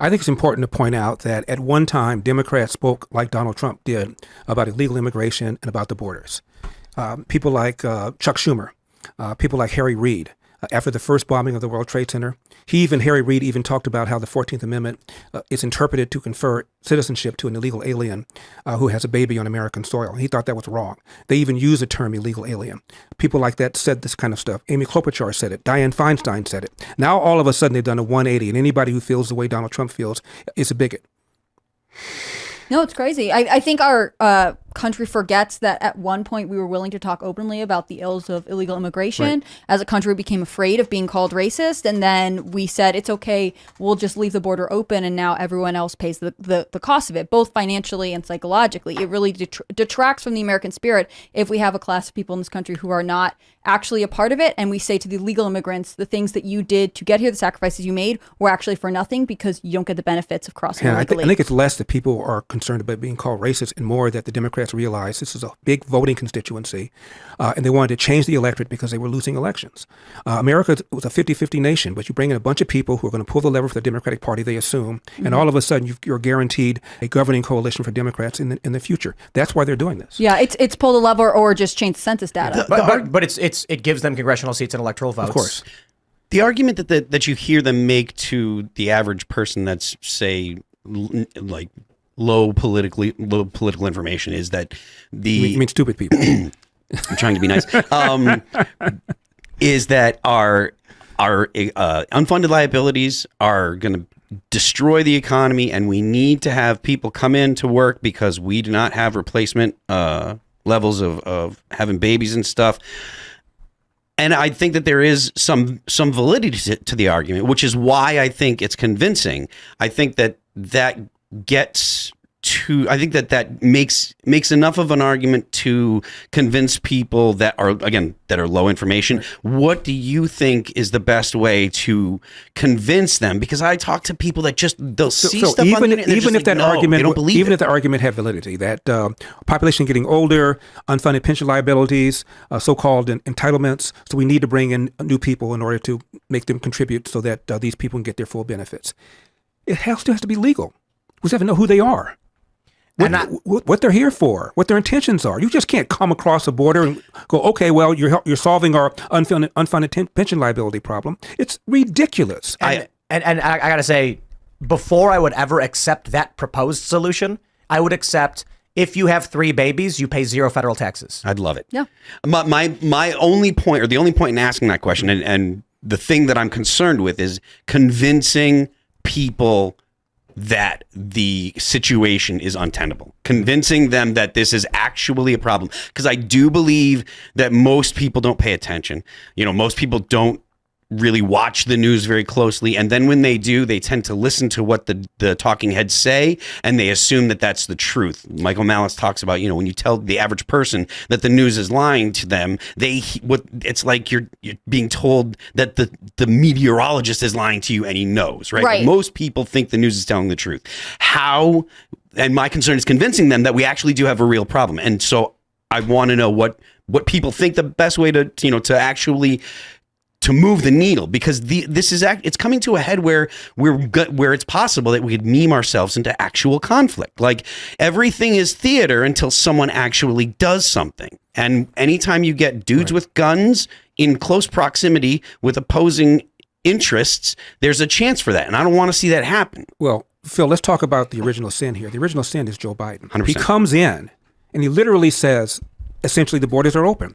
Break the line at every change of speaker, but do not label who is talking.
I think it's important to point out that at one time, Democrats spoke like Donald Trump did about illegal immigration and about the borders. People like Chuck Schumer, people like Harry Reid. After the first bombing of the World Trade Center, Harry Reid even talked about how the 14th Amendment is interpreted to confer citizenship to an illegal alien who has a baby on American soil. He thought that was wrong. They even use the term illegal alien. People like that said this kind of stuff. Amy Klobuchar said it. Dianne Feinstein said it. Now all of a sudden they've done a 180, and anybody who feels the way Donald Trump feels is a bigot.
No, it's crazy. I think our country forgets that at one point we were willing to talk openly about the ills of illegal immigration.
Right.
As a country, we became afraid of being called racist. And then we said, it's okay, we'll just leave the border open. And now everyone else pays the cost of it, both financially and psychologically. It really detracts from the American spirit if we have a class of people in this country who are not actually a part of it. And we say to the illegal immigrants, the things that you did to get here, the sacrifices you made, were actually for nothing because you don't get the benefits of crossing illegally.
I think it's less that people are concerned about being called racist and more that the Democrats realized this is a big voting constituency and they wanted to change the electorate because they were losing elections. America was a 50-50 nation, but you bring in a bunch of people who are going to pull the lever for the Democratic Party, they assume, and all of a sudden you're guaranteed a governing coalition for Democrats in the future. That's why they're doing this.
Yeah, it's pull the lever or just change the census data.
But it gives them congressional seats and electoral votes.
Of course.
The argument that you hear them make to the average person that's, say, like low political information is that
You mean stupid people.
I'm trying to be nice. Is that our unfunded liabilities are going to destroy the economy, and we need to have people come in to work because we do not have replacement levels of having babies and stuff. And I think that there is some validity to the argument, which is why I think it's convincing. I think that gets to, I think that makes enough of an argument to convince people that are low information. What do you think is the best way to convince them? Because I talk to people that they'll see stuff on the internet,
even if that argument,
they don't believe
even
it.
if the argument had validity, that population getting older, unfunded pension liabilities, so-called entitlements, so we need to bring in new people in order to make them contribute so that these people can get their full benefits. It still has to be legal. We have to know who they are. What they're here for, what their intentions are. You just can't come across a border and go, okay, well, you're solving our unfunded pension liability problem. It's ridiculous.
And I gotta say, before I would ever accept that proposed solution, I would accept if you have 3 babies, you pay 0 federal taxes.
I'd love it.
Yeah.
My only point, or the only point in asking that question, and the thing that I'm concerned with is convincing people that the situation is untenable, convincing them that this is actually a problem. Because I do believe that most people don't pay attention. Most people don't really watch the news very closely. And then when they do, they tend to listen to what the talking heads say, and they assume that that's the truth. Michael Malice talks about, when you tell the average person that the news is lying to them, it's like you're being told that the meteorologist is lying to you and he knows, right?
Right.
Most people think the news is telling the truth. And my concern is convincing them that we actually do have a real problem. And so I want to know what people think the best way to actually to move the needle, because it's coming to a head where it's possible that we could meme ourselves into actual conflict. Like, everything is theater until someone actually does something. And anytime you get dudes with guns in close proximity with opposing interests, there's a chance for that. And I don't want to see that happen.
Well, Phil, let's talk about the original sin here. The original sin is Joe Biden.
100%.
He comes in and he literally says, essentially, the borders are open.